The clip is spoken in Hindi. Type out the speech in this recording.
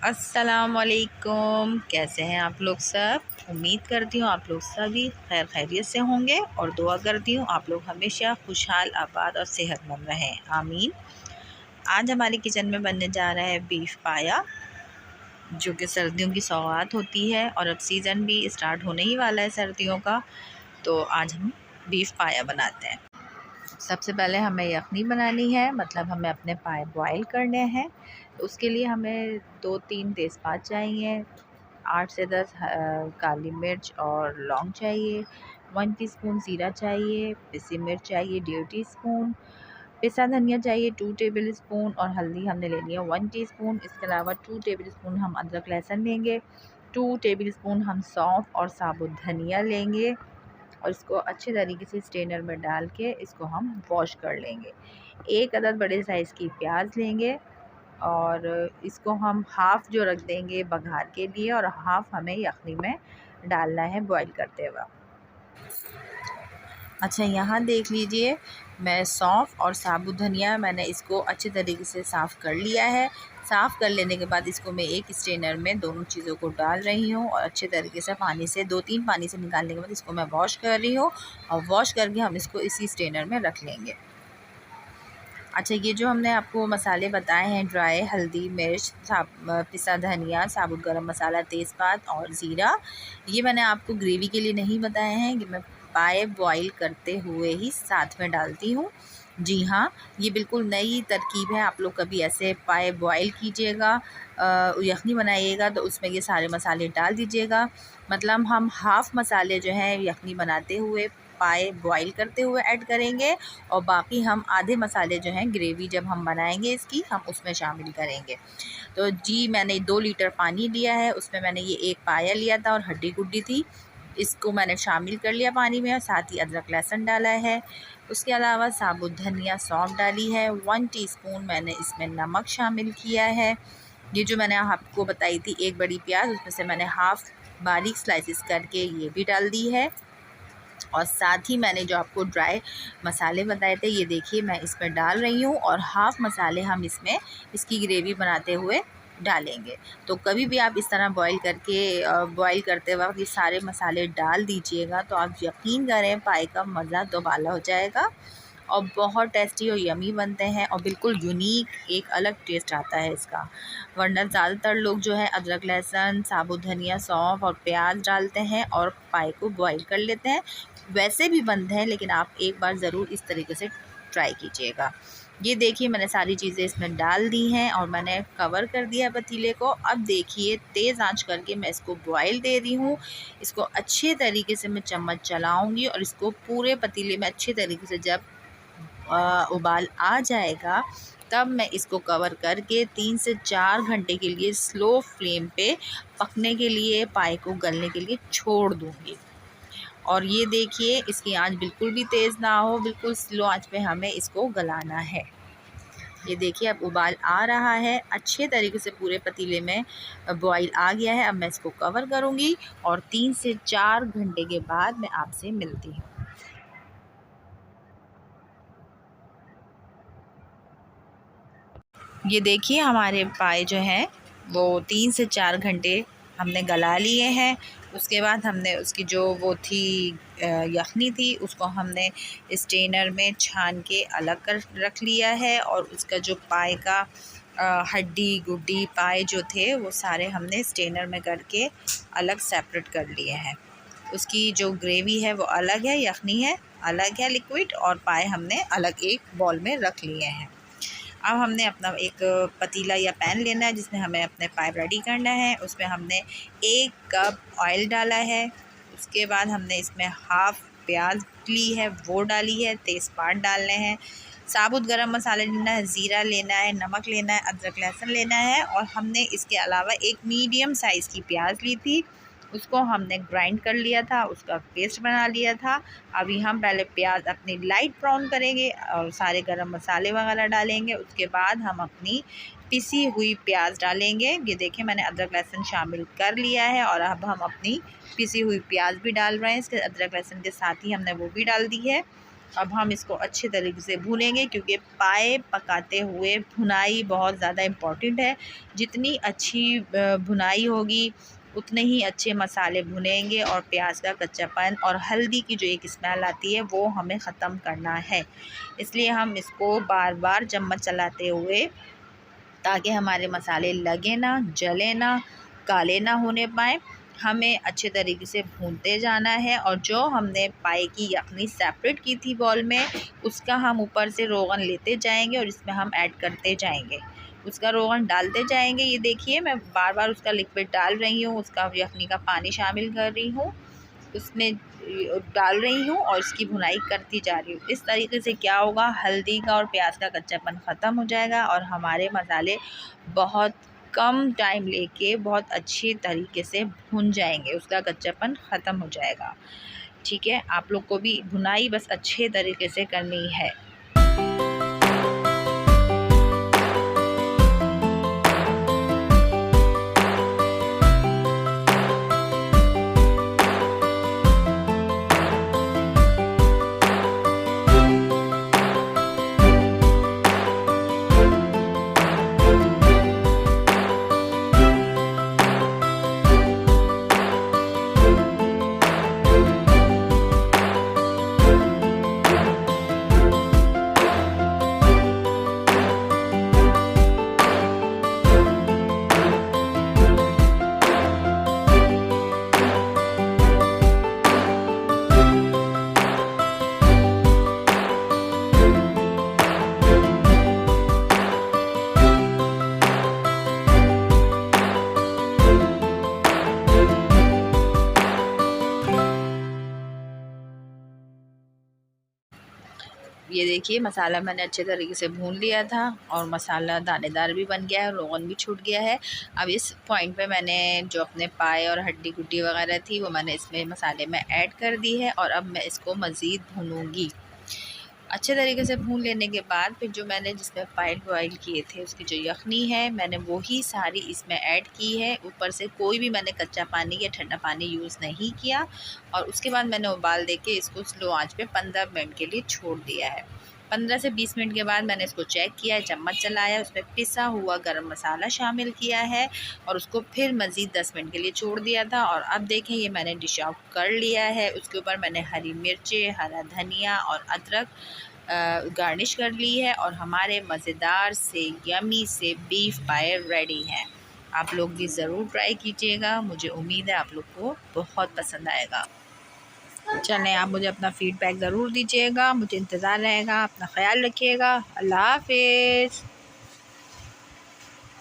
अस्सलामुअलैकुम। कैसे हैं आप लोग सब? उम्मीद करती हूँ आप लोग सभी खैर खैरियत से होंगे और दुआ करती हूँ आप लोग हमेशा खुशहाल आबाद और सेहतमंद रहें, आमीन। आज हमारे किचन में बनने जा रहा है बीफ पाया, जो कि सर्दियों की सौगात होती है और अब सीज़न भी स्टार्ट होने ही वाला है सर्दियों का। तो आज हम बीफ पाया बनाते हैं। सबसे पहले हमें यखनी बनानी है, मतलब हमें अपने पाए बॉयल करने हैं। तो उसके लिए हमें 2-3 तेज़पात चाहिए, 8 से 10 काली मिर्च और लौंग चाहिए, 1 टीस्पून ज़ीरा चाहिए, पिसी मिर्च चाहिए 1.5 टीस्पून, पिसा धनिया चाहिए 2 टेबल स्पून और हल्दी हमने लेनी है 1 टीस्पून। इसके अलावा 2 टेबल स्पून हम अदरक लहसुन लेंगे, 2 टेबल स्पून हम सौंफ और साबुत धनिया लेंगे और इसको अच्छे तरीके से स्ट्रेनर में डाल के इसको हम वॉश कर लेंगे। एक अदद बड़े साइज़ की प्याज लेंगे और इसको हम हाफ़ जो रख देंगे बघार के लिए और हाफ़ हमें यखनी में डालना है बॉईल करते वक्त। अच्छा, यहाँ देख लीजिए, मैं सौंफ और साबुत धनिया मैंने इसको अच्छे तरीके से साफ़ कर लिया है। साफ़ कर लेने के बाद इसको मैं एक स्ट्रेनर में दोनों चीज़ों को डाल रही हूँ और अच्छे तरीके से पानी से 2-3 पानी से निकालने के बाद इसको मैं वॉश कर रही हूँ और वॉश करके हम इसको इसी स्ट्रेनर में रख लेंगे। अच्छा, ये जो हमने आपको मसाले बताए हैं, ड्राई हल्दी, मिर्च, पिसा धनिया, साबुत गरम मसाला, तेज़पात और ज़ीरा, ये मैंने आपको ग्रेवी के लिए नहीं बताए हैं कि मैं पाए बॉईल करते हुए ही साथ में डालती हूँ। जी हाँ, ये बिल्कुल नई तरकीब है। आप लोग कभी ऐसे पाए बॉईल कीजिएगा, यखनी बनाइएगा तो उसमें ये सारे मसाले डाल दीजिएगा। मतलब हम हाफ़ मसाले जो हैं यखनी बनाते हुए पाए बॉईल करते हुए ऐड करेंगे और बाकी हम आधे मसाले जो हैं ग्रेवी जब हम बनाएंगे इसकी, हम उसमें शामिल करेंगे। तो जी, मैंने 2 लीटर पानी लिया है, उसमें मैंने ये एक पाया लिया था और हड्डी गुड्डी थी, इसको मैंने शामिल कर लिया पानी में और साथ ही अदरक लहसुन डाला है। उसके अलावा साबुत धनिया, सौंफ डाली है, 1 टीस्पून मैंने इसमें नमक शामिल किया है। ये जो मैंने आपको बताई थी एक बड़ी प्याज, उसमें से मैंने हाफ़ बारीक स्लाइसिस करके ये भी डाल दी है और साथ ही मैंने जो आपको ड्राई मसाले बताए थे, ये देखिए मैं इसमें डाल रही हूँ और हाफ़ मसाले हम इसमें इसकी ग्रेवी बनाते हुए डालेंगे। तो कभी भी आप इस तरह बॉईल करते वक्त ये सारे मसाले डाल दीजिएगा तो आप यकीन करें पाए का मज़ा दोबाला हो जाएगा और बहुत टेस्टी और यमी बनते हैं और बिल्कुल यूनिक एक अलग टेस्ट आता है इसका। वरना ज़्यादातर लोग जो है अदरक लहसुन, साबुत धनिया, सौंफ और प्याज डालते हैं और पाए को बॉईल कर लेते हैं। वैसे भी बनते हैं, लेकिन आप एक बार ज़रूर इस तरीके से ट्राई कीजिएगा। ये देखिए, मैंने सारी चीज़ें इसमें डाल दी हैं और मैंने कवर कर दिया पतीले को। अब देखिए, तेज़ आंच करके मैं इसको बॉईल दे रही हूँ। इसको अच्छे तरीके से मैं चम्मच चलाऊँगी और इसको पूरे पतीले में अच्छे तरीके से जब उबाल आ जाएगा तब मैं इसको कवर करके 3 से 4 घंटे के लिए स्लो फ्लेम पे पकने के लिए, पाए को गलने के लिए छोड़ दूँगी। और ये देखिए, इसकी आंच बिल्कुल भी तेज़ ना हो, बिल्कुल स्लो आंच पे हमें इसको गलाना है। ये देखिए, अब उबाल आ रहा है, अच्छे तरीके से पूरे पतीले में बॉईल आ गया है। अब मैं इसको कवर करूँगी और 3 से 4 घंटे के बाद मैं आपसे मिलती हूँ। ये देखिए, हमारे पाए जो हैं वो 3 से 4 घंटे हमने गला लिए हैं। उसके बाद हमने उसकी जो वो थी यखनी थी, उसको हमने स्ट्रेनर में छान के अलग कर रख लिया है और उसका जो पाए का हड्डी गुड्डी पाए जो थे वो सारे हमने स्ट्रेनर में करके अलग सेपरेट कर लिए हैं। उसकी जो ग्रेवी है वो अलग है, यखनी है अलग है लिक्विड, और पाए हमने अलग एक बॉल में रख लिए हैं। अब हमने अपना एक पतीला या पैन लेना है जिसमें हमें अपने पाए रेडी करना है। उसमें हमने 1 कप ऑयल डाला है। उसके बाद हमने इसमें हाफ़ प्याज ली है वो डाली है, तेज़पात डालने हैं, साबुत गरम मसाला लेना है, ज़ीरा लेना है, नमक लेना है, अदरक लहसुन लेना है और हमने इसके अलावा एक मीडियम साइज़ की प्याज ली थी, उसको हमने ग्राइंड कर लिया था, उसका पेस्ट बना लिया था। अभी हम पहले प्याज अपनी लाइट ब्राउन करेंगे और सारे गरम मसाले वगैरह डालेंगे। उसके बाद हम अपनी पिसी हुई प्याज डालेंगे। ये देखिए, मैंने अदरक लहसुन शामिल कर लिया है और अब हम अपनी पिसी हुई प्याज भी डाल रहे हैं। इसके अदरक लहसुन के साथ ही हमने वो भी डाल दी है अब हम इसको अच्छे तरीके से भूनेंगे, क्योंकि पाए पकाते हुए भुनाई बहुत ज़्यादा इम्पॉर्टेंट है। जितनी अच्छी भुनाई होगी उतने ही अच्छे मसाले भुनेंगे और प्याज का कच्चापन और हल्दी की जो एक स्मेल आती है वो हमें ख़त्म करना है। इसलिए हम इसको बार बार चम्मच चलाते हुए, ताकि हमारे मसाले लगे ना, जले ना, काले ना होने पाए, हमें अच्छे तरीके से भूनते जाना है। और जो हमने पाए की यखनी सेपरेट की थी बॉल में, उसका हम ऊपर से रोगन लेते जाएंगे और इसमें हम ऐड करते जाएंगे, उसका रोगन डालते जाएंगे। ये देखिए मैं बार बार उसका लिक्विड डाल रही हूँ, उसका यखनी का पानी शामिल कर रही हूँ, उसमें डाल रही हूँ और इसकी भुनाई करती जा रही हूँ। इस तरीके से क्या होगा, हल्दी का और प्याज का कच्चापन ख़त्म हो जाएगा और हमारे मसाले बहुत कम टाइम लेके बहुत अच्छी तरीके से भुन जाएंगे, उसका कच्चापन ख़त्म हो जाएगा। ठीक है, आप लोग को भी भुनाई बस अच्छे तरीके से करनी है। ये देखिए मसाला मैंने अच्छे तरीके से भून लिया था और मसाला दानेदार भी बन गया है, रोगन भी छूट गया है। अब इस पॉइंट पे मैंने जो अपने पाए और हड्डी गुड्डी वगैरह थी वो मैंने इसमें मसाले में ऐड कर दी है और अब मैं इसको मज़ीद भूनूंगी। अच्छे तरीके से भून लेने के बाद फिर जो मैंने जिसमें पाए बॉयल किए थे उसकी जो यखनी है मैंने वही सारी इसमें ऐड की है। ऊपर से कोई भी मैंने कच्चा पानी या ठंडा पानी यूज़ नहीं किया और उसके बाद मैंने उबाल दे के इसको स्लो आंच पे 15 मिनट के लिए छोड़ दिया है। 15 से 20 मिनट के बाद मैंने इसको चेक किया है, चम्मच चलाया, उसमें पिसा हुआ गरम मसाला शामिल किया है और उसको फिर मज़ीद 10 मिनट के लिए छोड़ दिया था। और अब देखें ये मैंने डिश आउट कर लिया है। उसके ऊपर मैंने हरी मिर्चें, हरा धनिया और अदरक गार्निश कर ली है और हमारे मज़ेदार से यमी से बीफ पाए रेडी हैं। आप लोग भी ज़रूर ट्राई कीजिएगा, मुझे उम्मीद है आप लोग को बहुत पसंद आएगा। चलें, आप मुझे अपना फ़ीडबैक ज़रूर दीजिएगा, मुझे इंतज़ार रहेगा। अपना ख़याल रखिएगा। अल्लाह हाफ़िज़।